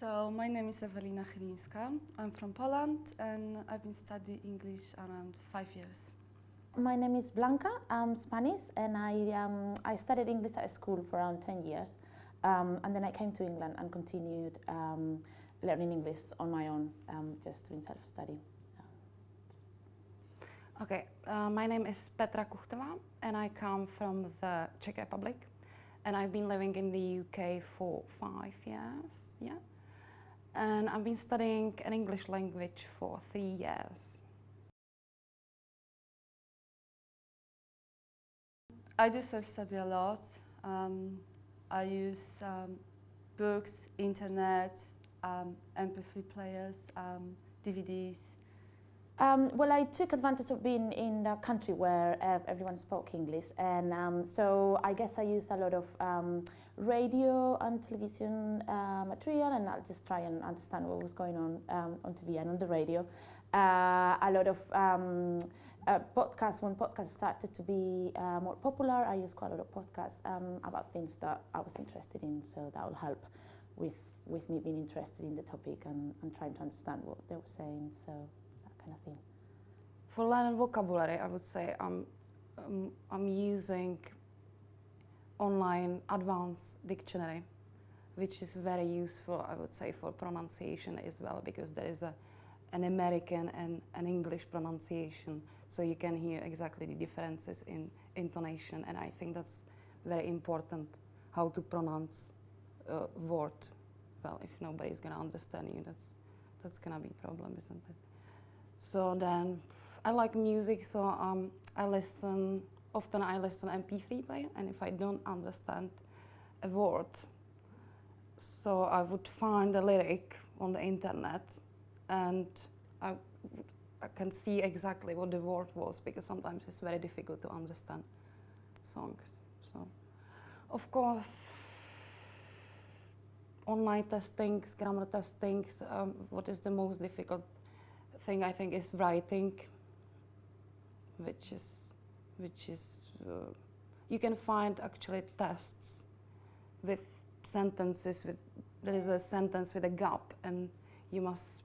So my name is Ewelina. I'm from Poland and I've been studying English around 5 years. My name is Blanca. I'm Spanish and I studied English at school for around 10 years. And then I came to England and continued learning English on my own, just doing self-study. Okay, my name is Petra and I come from the Czech Republic. And I've been living in the UK for 5 years, yeah. And I've been studying an English language for 3 years. I do self-study a lot. I use books, internet, MP3 players, DVDs. Well, I took advantage of being in a country where everyone spoke English, and so I guess I use a lot of radio and television material, and I'll just try and understand what was going on TV and on the radio. A lot of podcasts. When podcasts started to be more popular, I used quite a lot of podcasts about things that I was interested in, so that will help with me being interested in the topic and trying to understand what they were saying. So. Kind of thing. For learning vocabulary, I would say I'm using online advanced dictionary, which is very useful, I would say, for pronunciation as well, because there is an American and an English pronunciation, so you can hear exactly the differences in intonation, and I think that's very important, how to pronounce a word. Well, if nobody's gonna understand you, that's gonna be a problem, isn't it? So then, I like music, so I listen MP3 player, and if I don't understand a word, so I would find a lyric on the internet, and I can see exactly what the word was, because sometimes it's very difficult to understand songs. So, of course, online testings, grammar testings, what is the most difficult thing I think is writing, which is you can find actually tests with sentences there is a sentence with a gap, and you must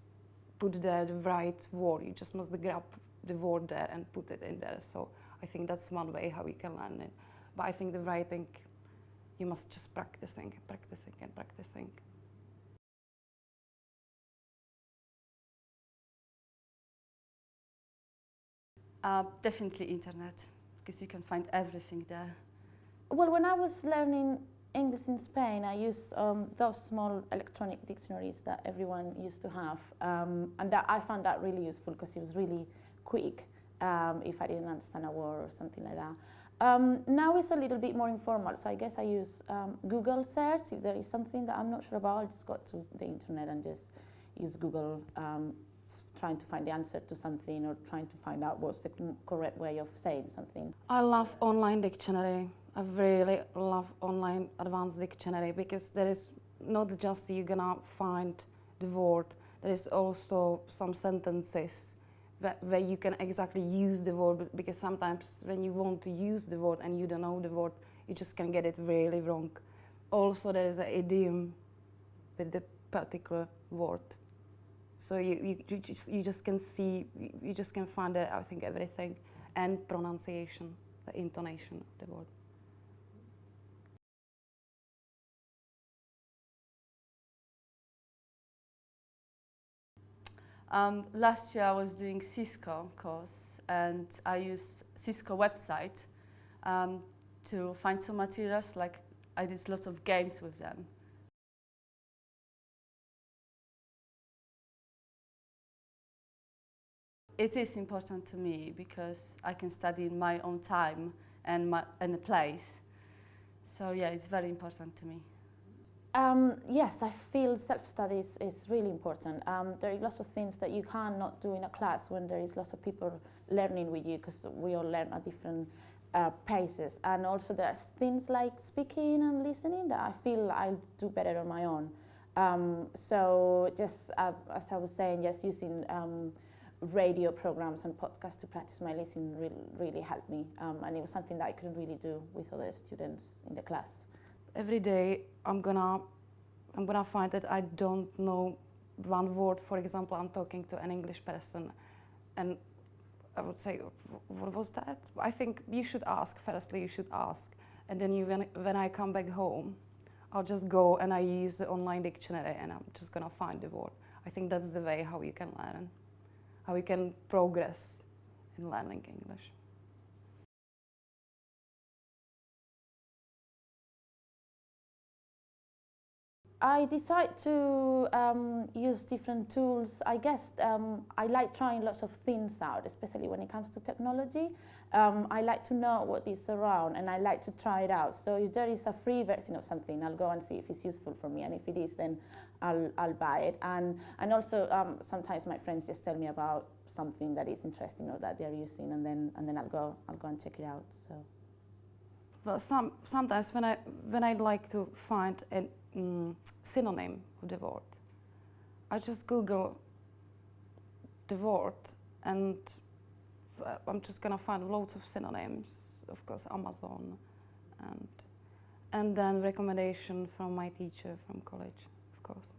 put there the right word. You just must grab the word there and put it in there. So I think that's one way how you can learn it. But I think the writing, you must just practicing. Definitely internet, because you can find everything there. Well, when I was learning English in Spain, I used those small electronic dictionaries that everyone used to have, and I found that really useful because it was really quick if I didn't understand a word or something like that. Now it's a little bit more informal, so I guess I use Google search. If there is something that I'm not sure about, I'll just go to the internet and just use Google, trying to find the answer to something or trying to find out what's the correct way of saying something. I love online dictionary. I really love online advanced dictionary, because there is not just you're gonna find the word, there is also some sentences where you can exactly use the word, because sometimes when you want to use the word and you don't know the word, you just can get it really wrong. Also there is an idiom with the particular word. So you just can see, you just can find there, I think, everything, and pronunciation, the intonation of the word. Last year I was doing Cisco course, and I used Cisco website to find some materials, like I did lots of games with them. It is important to me because I can study in my own time and a place. So yeah, it's very important to me. Yes, I feel self-study is really important. There are lots of things that you cannot do in a class when there is lots of people learning with you, because we all learn at different paces. And also there's things like speaking and listening that I feel I'll do better on my own. So just as I was saying, just using radio programs and podcasts to practice my listening really helped me, and it was something that I couldn't really do with other students in the class. Every day I'm gonna I'm gonna find that I don't know one word. For example, I'm talking to an English person, and I would say, what was that? I think you should ask. Firstly, you should ask, and then when I come back home, I'll just go and I use the online dictionary, and I'm just gonna find the word. I think that's the way how you can learn, how you can progress in learning English. I decide to use different tools. I guess I like trying lots of things out, especially when it comes to technology. I like to know what is around and I like to try it out. So if there is a free version of something, I'll go and see if it's useful for me, and if it is, then I'll buy it. And also sometimes my friends just tell me about something that is interesting or that they're using, and then I'll go and check it out. So. Well, sometimes when I like to find a synonym of the word, I just Google the word, and I'm just gonna find loads of synonyms. Of course, Amazon, and then recommendation from my teacher from college, of course.